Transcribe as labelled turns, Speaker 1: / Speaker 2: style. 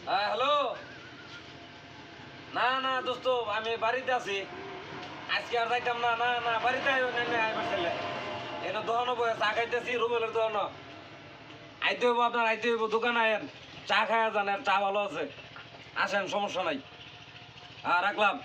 Speaker 1: হ্যাঁ হ্যালো, না না দোস্ত আমি বাড়িতে আছি, আজকে আর যাইতাম না। না না বাড়িতে আইবার ছেলে এটা দোকানো বয়ে চা খাইতেছি, রুমেলের দোকানো আইতে হইব, আপনার আইতে হইব, দোকানে আয়েন, চা খায়া যান, আর চা ভালো আছে, আসেন সমস্যা নাই। হ্যাঁ রাখলাম।